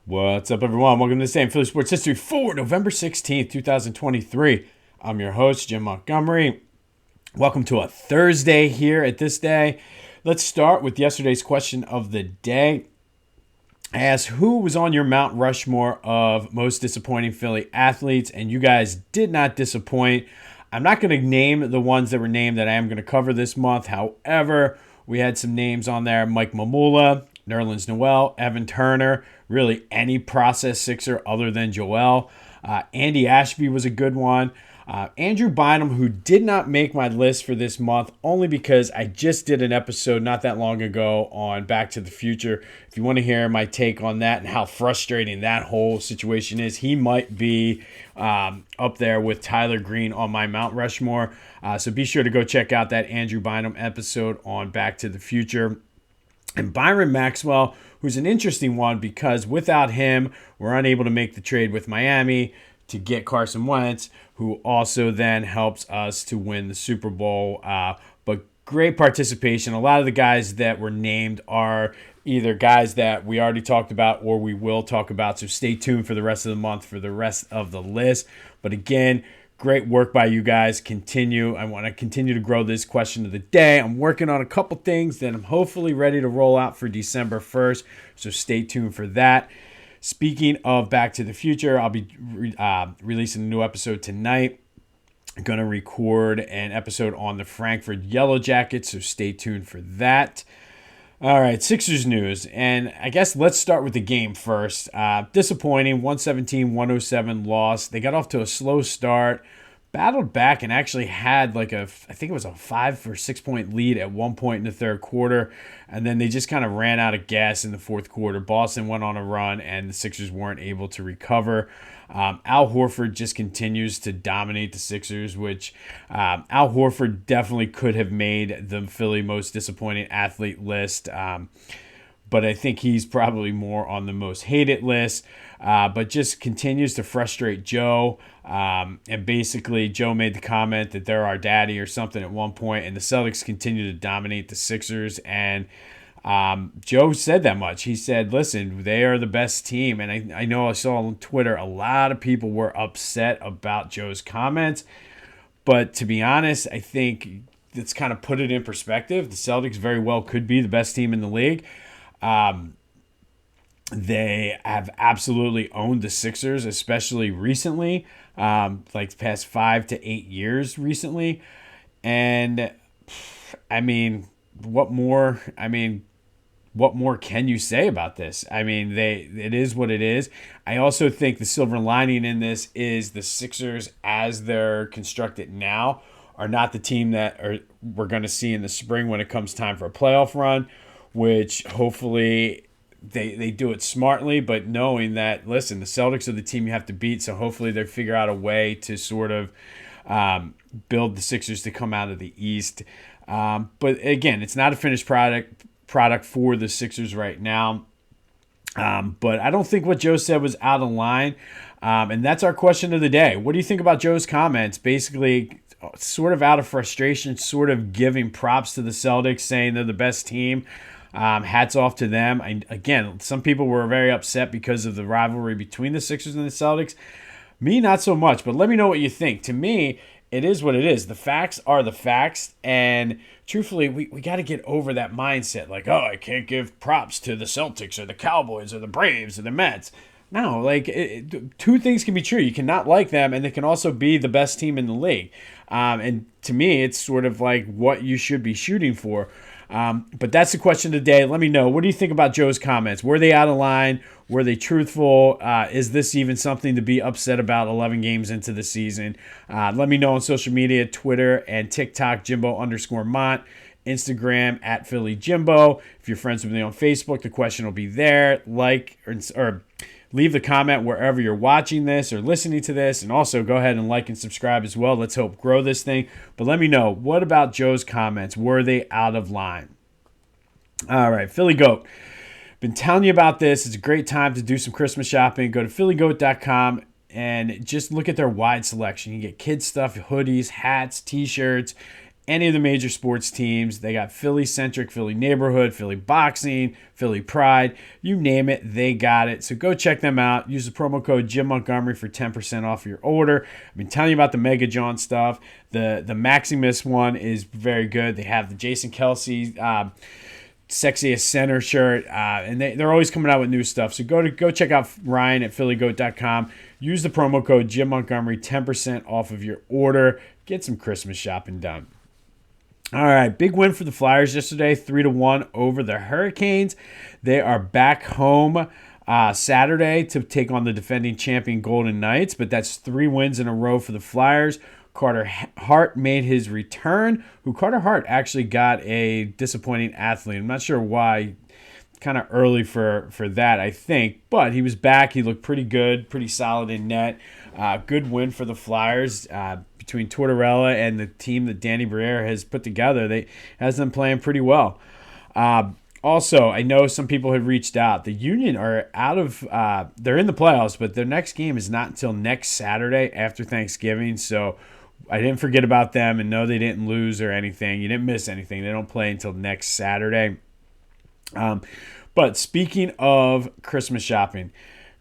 What's up, everyone? Welcome to the Same Philly Sports History for November 16th, 2023. I'm your host, Jim Montgomery. Welcome to a Thursday here at this day. Let's start with yesterday's question of the day. I asked who was on your Mount Rushmore of most disappointing Philly athletes, and you guys did not disappoint. I'm not going to name the ones that were named that I am going to cover this month. However, we had some names on there: Mike Mamula, Nerlens Noel, Evan Turner, really any process Sixer other than Joel. Andy Ashby was a good one. Andrew Bynum, who did not make my list for this month, only because I just did an episode not that long ago on Back to the Future. If you want to hear my take on that and how frustrating that whole situation is, he might be up there with Tyler Green on my Mount Rushmore. So be sure to go check out that Andrew Bynum episode on Back to the Future. And Byron Maxwell, who's an interesting one because without him, we're unable to make the trade with Miami to get Carson Wentz, who also then helps us to win the Super Bowl. But great participation. A lot of the guys that were named are either guys that we already talked about or we will talk about. So stay tuned for the rest of the month for the rest of the list. But again, great work by you guys. I want to continue to grow this question of the day. I'm working on a couple things that I'm hopefully ready to roll out for December 1st. So stay tuned for that. Speaking of Back to the Future, I'll be releasing a new episode tonight. I'm going to record an episode on the Frankfurt Yellow Jackets, so stay tuned for that. All right, Sixers news, and I guess let's start with the game first. Disappointing, 117-107 loss. They got off to a slow start, battled back, and actually had I think it was a 5 or 6 point lead at one point in the third quarter, and then they just kind of ran out of gas in the fourth quarter. Boston went on a run, and the Sixers weren't able to recover. Al Horford just continues to dominate the Sixers, which Al Horford definitely could have made the Philly most disappointing athlete list. But I think he's probably more on the most hated list, but just continues to frustrate Joe. And basically, Joe made the comment that they're our daddy or something at one point, and the Celtics continue to dominate the Sixers. And Joe said that much. He said, listen, they are the best team. And I know I saw on Twitter a lot of people were upset about Joe's comments. But to be honest, I think that's kind of put it in perspective. The Celtics very well could be the best team in the league. They have absolutely owned the Sixers, especially recently, like the past 5 to 8 years recently. And I mean, what more can you say about this? I mean, it is what it is. I also think the silver lining in this is the Sixers, as they're constructed now, are not the team that we're going to see in the spring when it comes time for a playoff run, which hopefully they do it smartly, but knowing that, listen, the Celtics are the team you have to beat, so hopefully they figure out a way to sort of build the Sixers to come out of the East. But again, it's not a finished product for the Sixers right now. But I don't think what Joe said was out of line. And that's our question of the day. What do you think about Joe's comments? Basically, sort of out of frustration, sort of giving props to the Celtics, saying they're the best team. Hats off to them. Again, some people were very upset because of the rivalry between the Sixers and the Celtics. Me, not so much, but let me know what you think. To me, it is what it is. The facts are the facts, and truthfully, we got to get over that mindset. Like, oh, I can't give props to the Celtics or the Cowboys or the Braves or the Mets. No, two things can be true. You cannot like them, and they can also be the best team in the league. And to me, it's sort of like what you should be shooting for. But that's the question of the day. Let me know. What do you think about Joe's comments? Were they out of line? Were they truthful? Is this even something to be upset about 11 games into the season? Let me know on social media, Twitter and TikTok, Jimbo_Mont, Instagram at Philly Jimbo. If you're friends with me on Facebook, the question will be there. Or leave the comment wherever you're watching this or listening to this. And also go ahead and like and subscribe as well. Let's help grow this thing. But let me know, what about Joe's comments? Were they out of line? All right, Philly Goat. Been telling you about this. It's a great time to do some Christmas shopping. Go to phillygoat.com and just look at their wide selection. You get kids stuff, hoodies, hats, t-shirts, any of the major sports teams. They got Philly-centric, Philly neighborhood, Philly boxing, Philly pride. You name it, they got it. So go check them out. Use the promo code Jim Montgomery for 10% off your order. I've been telling you about the Mega John stuff. The Maximus one is very good. They have the Jason Kelsey sexiest center shirt, and they're always coming out with new stuff. So go check out Ryan at phillygoat.com. Use the promo code Jim Montgomery, 10% off of your order. Get some Christmas shopping done. All right, big win for the Flyers yesterday, 3-1 over the Hurricanes. They are back home Saturday to take on the defending champion Golden Knights, but that's 3 wins in a row for the Flyers. Carter Hart made his return, who Carter Hart actually got a disappointing athlete. I'm not sure why, kind of early for that, I think, but he was back. He looked pretty good, pretty solid in net. Good win for the Flyers. Between Tortorella and the team that Danny Briere has put together, has them playing pretty well. Also, I know some people have reached out. The Union are they're in the playoffs, but their next game is not until next Saturday after Thanksgiving. So I didn't forget about them, and no, they didn't lose or anything. You didn't miss anything. They don't play until next Saturday. But speaking of Christmas shopping,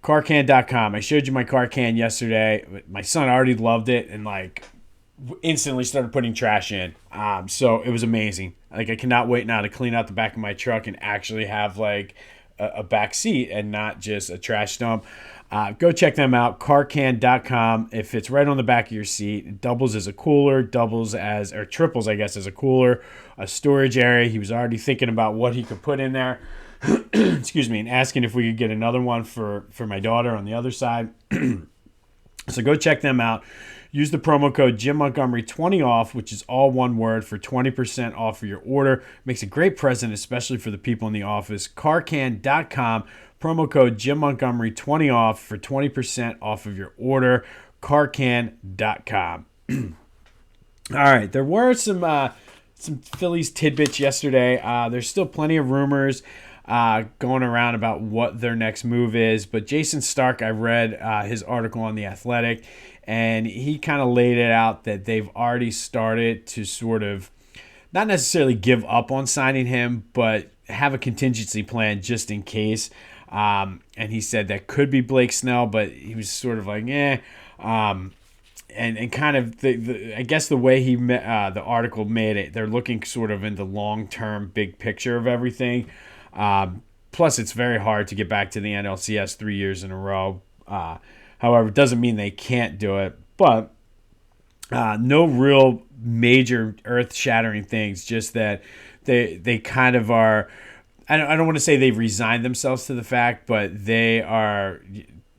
carcan.com. I showed you my car can yesterday. My son already loved it and instantly started putting trash in. So it was amazing. I cannot wait now to clean out the back of my truck and actually have a back seat and not just a trash dump. Go check them out, carcan.com. It fits right on the back of your seat. It doubles as a cooler, triples, I guess, as a cooler, a storage area. He was already thinking about what he could put in there. Excuse me, and asking if we could get another one for my daughter on the other side. So go check them out. Use the promo code Jim Montgomery 20 off, which is all one word, for 20% off of your order. Makes a great present, especially for the people in the office. Carcan.com, promo code Jim Montgomery 20 off for 20% off of your order. Carcan.com. All right, there were some Phillies tidbits yesterday. There's still plenty of rumors going around about what their next move is. But Jason Stark, I read his article on The Athletic, and he kind of laid it out that they've already started to sort of not necessarily give up on signing him, but have a contingency plan just in case. And he said that could be Blake Snell, but he was sort of and kind of I guess the way the article made it, they're looking sort of in the long-term big picture of everything. Plus, it's very hard to get back to the NLCS 3 years in a row. However, it doesn't mean they can't do it. But no real major earth-shattering things, just that they kind of are. I don't want to say they've resigned themselves to the fact, but they are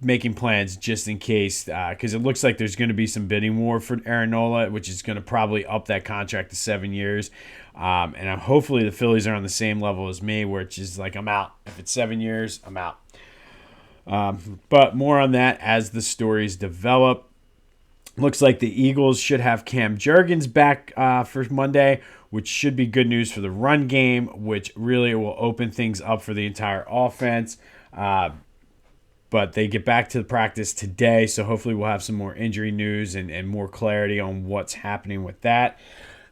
making plans just in case, because it looks like there's going to be some bidding war for Aaron Nola, which is going to probably up that contract to 7 years. And hopefully the Phillies are on the same level as me, which is I'm out. If it's 7 years, I'm out. But more on that as the stories develop. Looks like the Eagles should have Cam Jurgens back for Monday, which should be good news for the run game, which really will open things up for the entire offense. But they get back to the practice today, so hopefully we'll have some more injury news and more clarity on what's happening with that.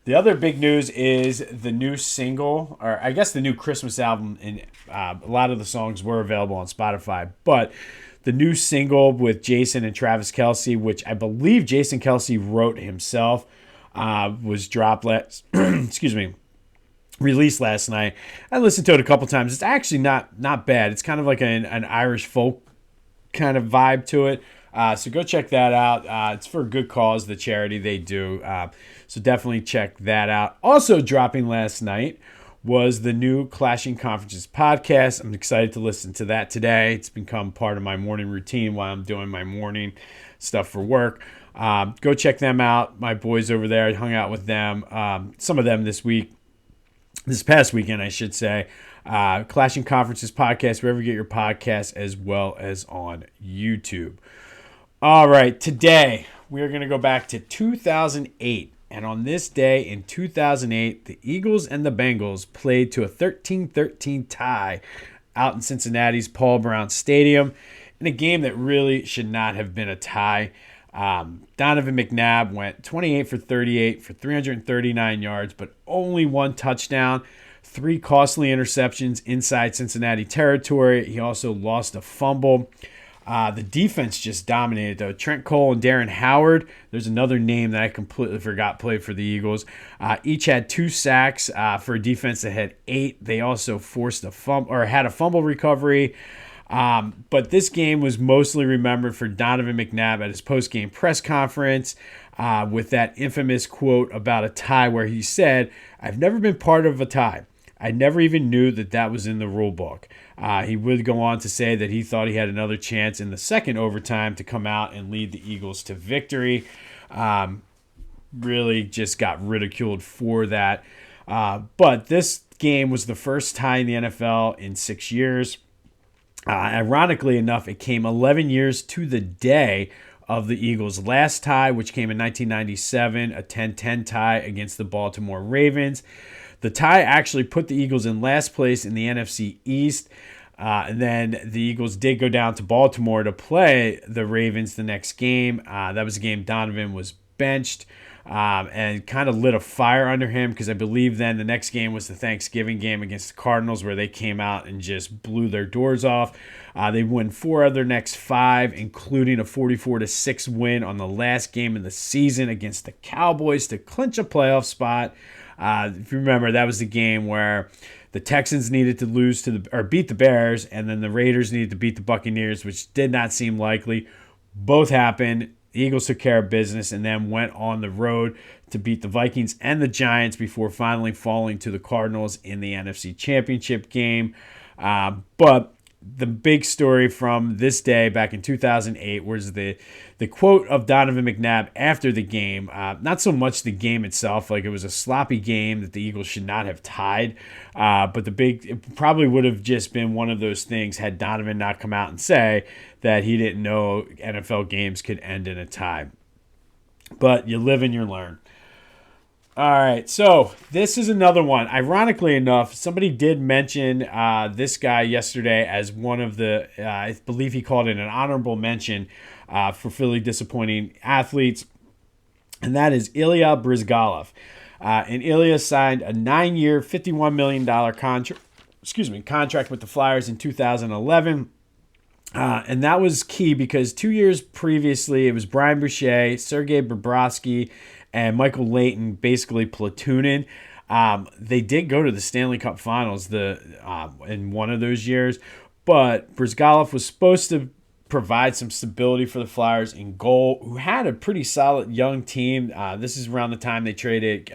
The other big news is the new single, or I guess the new Christmas album, and a lot of the songs were available on Spotify, but the new single with Jason and Travis Kelce, which I believe Jason Kelce wrote himself, was dropped released last night. I listened to it a couple times. It's actually not bad. It's kind of like an Irish folk kind of vibe to it. So go check that out. It's for a good cause, the charity they do. So definitely check that out. Also dropping last night was the new Clashing Conferences podcast. I'm excited to listen to that today. It's become part of my morning routine while I'm doing my morning stuff for work. Go check them out. My boys over there, I hung out with them. Some of them this past weekend, I should say. Clashing Conferences podcast, wherever you get your podcasts, as well as on YouTube. All right, today we are going to go back to 2008. And on this day in 2008, the Eagles and the Bengals played to a 13-13 tie out in Cincinnati's Paul Brown Stadium in a game that really should not have been a tie. Donovan McNabb went 28 for 38 for 339 yards, but only one touchdown. 3 costly interceptions inside Cincinnati territory. He also lost a fumble. The defense just dominated, though. Trent Cole and Darren Howard, there's another name that I completely forgot played for the Eagles. Each had 2 sacks for a defense that had 8. They also forced a fumble or had a fumble recovery. But this game was mostly remembered for Donovan McNabb at his post-game press conference with that infamous quote about a tie where he said, "I've never been part of a tie. I never even knew that was in the rule book." He would go on to say that he thought he had another chance in the second overtime to come out and lead the Eagles to victory. Really just got ridiculed for that. But this game was the first tie in the NFL in 6 years. Ironically enough, it came 11 years to the day of the Eagles' last tie, which came in 1997, a 10-10 tie against the Baltimore Ravens. The tie actually put the Eagles in last place in the NFC East. And then the Eagles did go down to Baltimore to play the Ravens the next game. That was a game Donovan was benched and kind of lit a fire under him because I believe then the next game was the Thanksgiving game against the Cardinals where they came out and just blew their doors off. They won 4 of their next 5, including a 44-6 win on the last game of the season against the Cowboys to clinch a playoff spot. If you remember, that was the game where the Texans needed to beat the Bears, and then the Raiders needed to beat the Buccaneers, which did not seem likely. Both happened. The Eagles took care of business and then went on the road to beat the Vikings and the Giants before finally falling to the Cardinals in the NFC Championship game. But the big story from this day back in 2008 was the quote of Donovan McNabb after the game. Not so much the game itself, like it was a sloppy game that the Eagles should not have tied. But it probably would have just been one of those things had Donovan not come out and say that he didn't know NFL games could end in a tie. But you live and you learn. All right, so this is another one. Ironically enough, somebody did mention this guy yesterday as one of the, I believe he called it an honorable mention for Philly disappointing athletes, and that is Ilya Brizgalov. And Ilya signed a 9-year, $51 million contract with the Flyers in 2011. And that was key because 2 years previously, it was Brian Boucher, Sergei Bobrovsky, and Michael Leighton basically platooning. They did go to the Stanley Cup Finals in one of those years, but Brizgalov was supposed to provide some stability for the Flyers in goal, who had a pretty solid young team. This is around the time they traded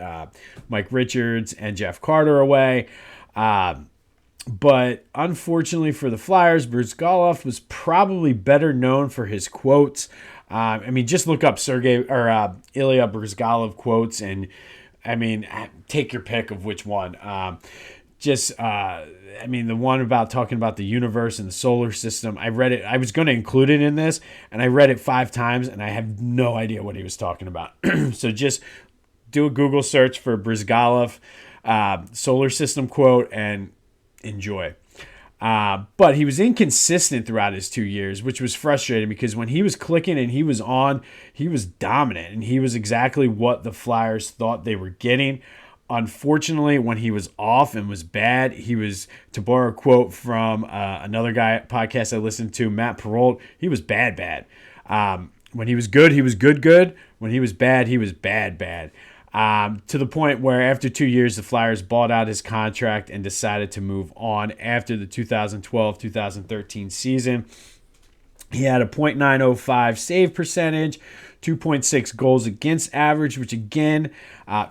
Mike Richards and Jeff Carter away. But unfortunately for the Flyers, Brizgalov was probably better known for his quotes. Just look up Ilya Brizgalov quotes, and take your pick of which one. The one about talking about the universe and the solar system. I read it. I was going to include it in this, and I read it 5 times, and I have no idea what he was talking about. So just do a Google search for Brizgalov solar system quote and enjoy. But he was inconsistent throughout his 2 years, which was frustrating because when he was clicking and he was on, he was dominant and he was exactly what the Flyers thought they were getting. Unfortunately, when he was off and was bad, he was, to borrow a quote from another podcast I listened to, Matt Perrault, he was bad. When he was good, he was good. When he was bad, he was bad. To the point where after 2 years, the Flyers bought out his contract and decided to move on after the 2012-2013 season. He had a .905 save percentage, 2.6 goals against average, which again,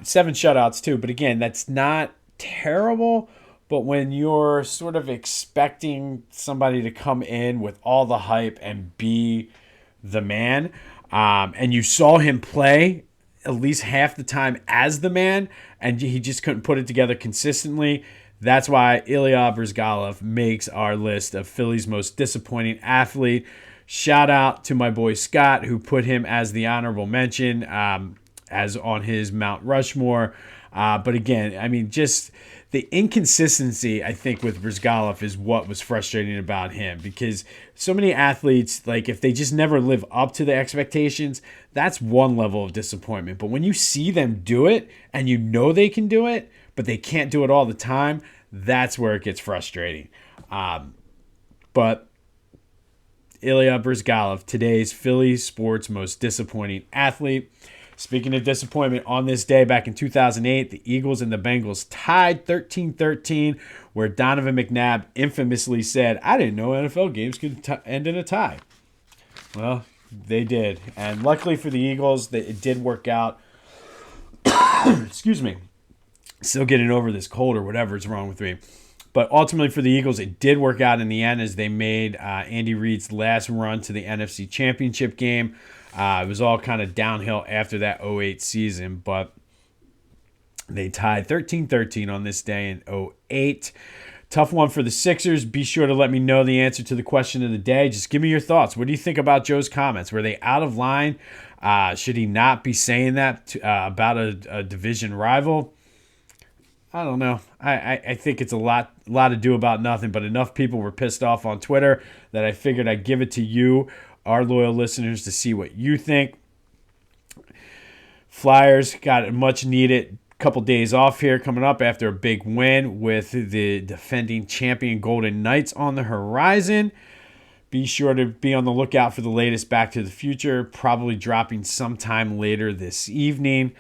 7 shutouts too. But again, that's not terrible. But when you're sort of expecting somebody to come in with all the hype and be the man, and you saw him play at least half the time as the man, and he just couldn't put it together consistently. That's why Ilya Brizgalov makes our list of Philly's most disappointing athlete. Shout out to my boy Scott, who put him as the honorable mention, as on his Mount Rushmore. But again, just the inconsistency, I think, with Brizgalov is what was frustrating about him, because so many athletes, like, if they just never live up to the expectations, that's one level of disappointment. But when you see them do it and you know they can do it, but they can't do it all the time, that's where it gets frustrating. But Ilya Brizgalov, today's Philly sports most disappointing athlete. Speaking of disappointment, on this day back in 2008, the Eagles and the Bengals tied 13-13, where Donovan McNabb infamously said, "I didn't know NFL games could end in a tie." Well, they did. And luckily for the Eagles, it did work out. Excuse me. Still getting over this cold or whatever is wrong with me. But ultimately for the Eagles, it did work out in the end as they made Andy Reid's last run to the NFC Championship game. It was all kind of downhill after that 2008 season, but they tied 13-13 on this day in 2008. Tough one for the Sixers. Be sure to let me know the answer to the question of the day. Just give me your thoughts. What do you think about Joe's comments? Were they out of line? Should he not be saying that about a division rival? I don't know. I think it's a lot ado about nothing, but enough people were pissed off on Twitter that I figured I'd give it to you, our loyal listeners, to see what you think. Flyers got a much needed couple days off here coming up after a big win with the defending champion Golden Knights on the horizon. Be sure to be on the lookout for the latest Back to the Future, probably dropping sometime later this evening.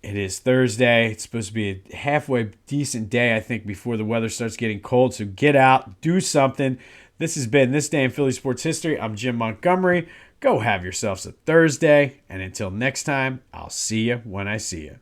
It is Thursday. It's supposed to be a halfway decent day, I think, before the weather starts getting cold. So get out, do something. This has been This Day in Philly Sports History. I'm Jim Montgomery. Go have yourselves a Thursday. And until next time, I'll see you when I see you.